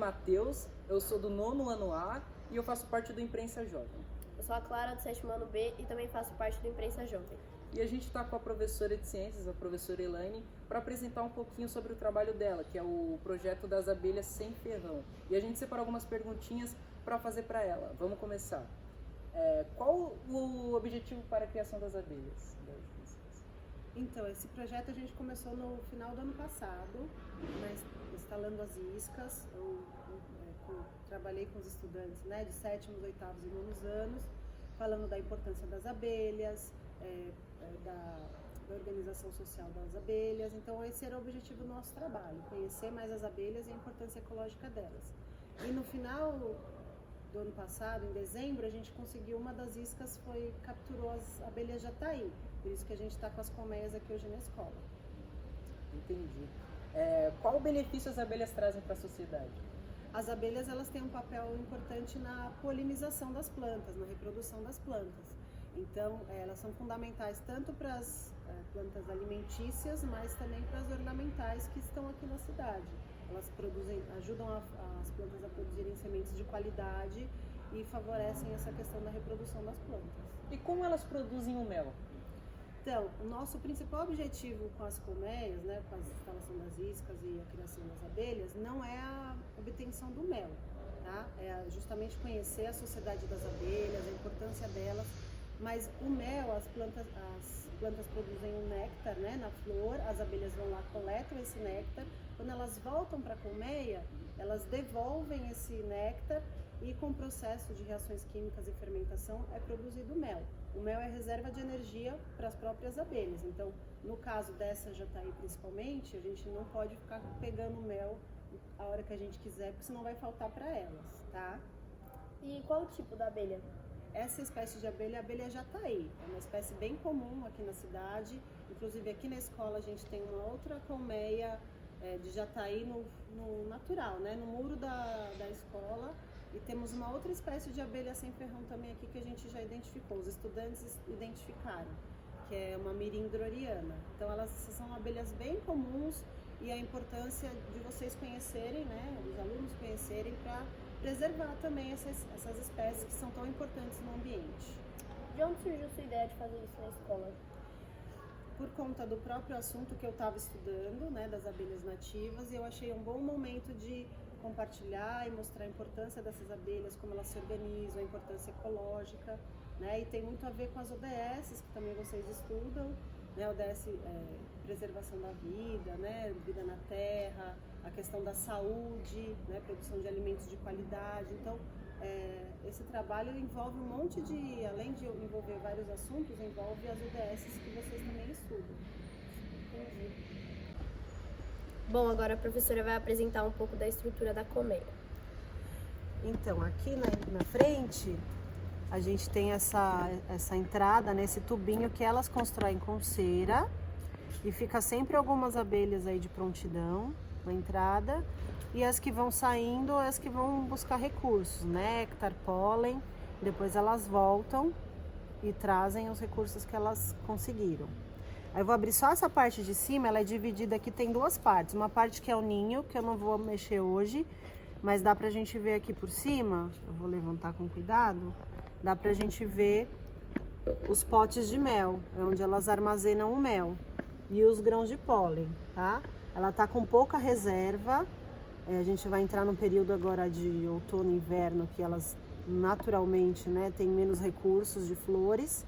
Matheus, eu sou do 9º ano A e eu faço parte do Imprensa Jovem. Eu sou a Clara, do 7º ano B e também faço parte do Imprensa Jovem. E a gente está com a professora de ciências, a professora Elaine, para apresentar um pouquinho sobre o trabalho dela, que é o projeto das abelhas sem ferrão. E a gente separou algumas perguntinhas para fazer para ela. Vamos começar. Qual o objetivo para a criação das abelhas? Então, esse projeto a gente começou no final do ano passado, instalando as iscas. Eu trabalhei com os estudantes, né, de 7º, 8º e 9º anos, falando da importância das abelhas, da organização social das abelhas. Então, esse era o objetivo do nosso trabalho, conhecer mais as abelhas e a importância ecológica delas. E no final do ano passado, em dezembro, a gente conseguiu uma das iscas, capturou as abelhas jataí. Por isso que a gente está com as colmeias aqui hoje na escola. Entendi. Qual o benefício as abelhas trazem para a sociedade? As abelhas, elas têm um papel importante na polinização das plantas, na reprodução das plantas. Então, elas são fundamentais tanto para as plantas alimentícias, mas também para as ornamentais que estão aqui na cidade. Elas ajudam as plantas a produzirem sementes de qualidade e favorecem essa questão da reprodução das plantas. E como elas produzem o mel? Então, o nosso principal objetivo com as colmeias, né, com a instalação das iscas e a criação das abelhas, não é a obtenção do mel, tá? É justamente conhecer a sociedade das abelhas, a importância delas, mas o mel, as plantas produzem um néctar, né, na flor, as abelhas vão lá, coletam esse néctar, quando elas voltam para a colmeia, elas devolvem esse néctar e com o processo de reações químicas e fermentação é produzido o mel. O mel é reserva de energia para as próprias abelhas. Então, no caso dessa jataí principalmente, a gente não pode ficar pegando mel a hora que a gente quiser, porque senão vai faltar para elas, tá? E qual o tipo da abelha? Essa espécie de abelha é a abelha jataí. É uma espécie bem comum aqui na cidade. Inclusive aqui na escola a gente tem uma outra colmeia de jataí no natural, né? No muro da escola. E temos uma outra espécie de abelha sem ferrão também aqui que a gente já identificou, os estudantes identificaram, que é uma mirindroriana. Então elas são abelhas bem comuns e a importância de vocês conhecerem, né, os alunos conhecerem para preservar também essas espécies que são tão importantes no ambiente. De onde surgiu sua ideia de fazer isso na escola? Por conta do próprio assunto que eu estava estudando, né, das abelhas nativas, e eu achei um bom momento de compartilhar e mostrar a importância dessas abelhas, como elas se organizam, a importância ecológica, né? E tem muito a ver com as ODS, que também vocês estudam, né? ODS preservação da vida, né? Vida na terra, a questão da saúde, né? Produção de alimentos de qualidade. Então, esse trabalho envolve um monte de, além de envolver vários assuntos, envolve as ODS que vocês também estudam. Entendi. Bom, agora a professora vai apresentar um pouco da estrutura da colmeia. Então, aqui na frente, a gente tem essa entrada, né, esse tubinho que elas constroem com cera e fica sempre algumas abelhas aí de prontidão na entrada e as que vão saindo, as que vão buscar recursos, néctar, pólen, depois elas voltam e trazem os recursos que elas conseguiram. Aí eu vou abrir só essa parte de cima, ela é dividida aqui, tem duas partes. Uma parte que é o ninho, que eu não vou mexer hoje, mas dá pra gente ver aqui por cima, eu vou levantar com cuidado, dá pra gente ver os potes de mel, é onde elas armazenam o mel, e os grãos de pólen, tá? Ela tá com pouca reserva, a gente vai entrar num período agora de outono e inverno, que elas naturalmente, né, têm menos recursos de flores.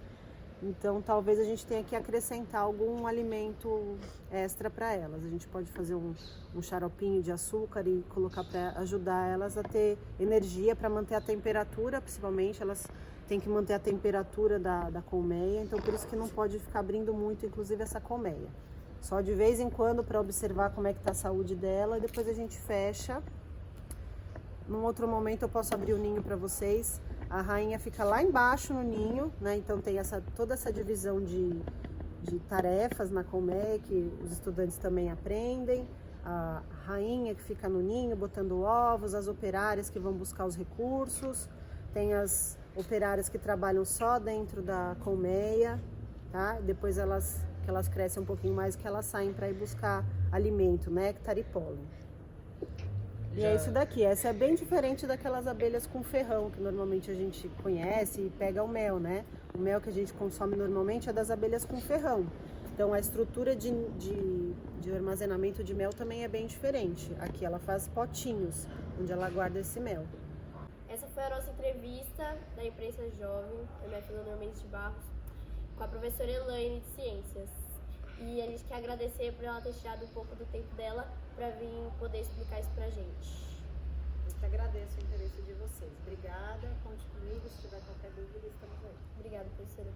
Então, talvez a gente tenha que acrescentar algum alimento extra para elas. A gente pode fazer um xaropinho de açúcar e colocar para ajudar elas a ter energia para manter a temperatura, principalmente. Elas têm que manter a temperatura da colmeia, então por isso que não pode ficar abrindo muito, inclusive, essa colmeia. Só de vez em quando para observar como é que está a saúde dela e depois a gente fecha. Num outro momento eu posso abrir o ninho para vocês. A rainha fica lá embaixo no ninho, né? Então tem toda essa divisão de tarefas na colmeia que os estudantes também aprendem. A rainha que fica no ninho botando ovos, as operárias que vão buscar os recursos, tem as operárias que trabalham só dentro da colmeia, tá? Depois que elas crescem um pouquinho mais, que elas saem para ir buscar alimento, néctar e pólen. E é isso daqui. Essa é bem diferente daquelas abelhas com ferrão, que normalmente a gente conhece e pega o mel, né? O mel que a gente consome normalmente é das abelhas com ferrão. Então a estrutura de armazenamento de mel também é bem diferente. Aqui ela faz potinhos, onde ela guarda esse mel. Essa foi a nossa entrevista da imprensa jovem, da minha filha Normente de Barros, com a professora Elaine de Ciências. E a gente quer agradecer por ela ter tirado um pouco do tempo dela para vir poder explicar isso pra gente. Eu que agradeço o interesse de vocês. Obrigada, conte comigo, se tiver qualquer dúvida, estamos aí. Obrigada, professora.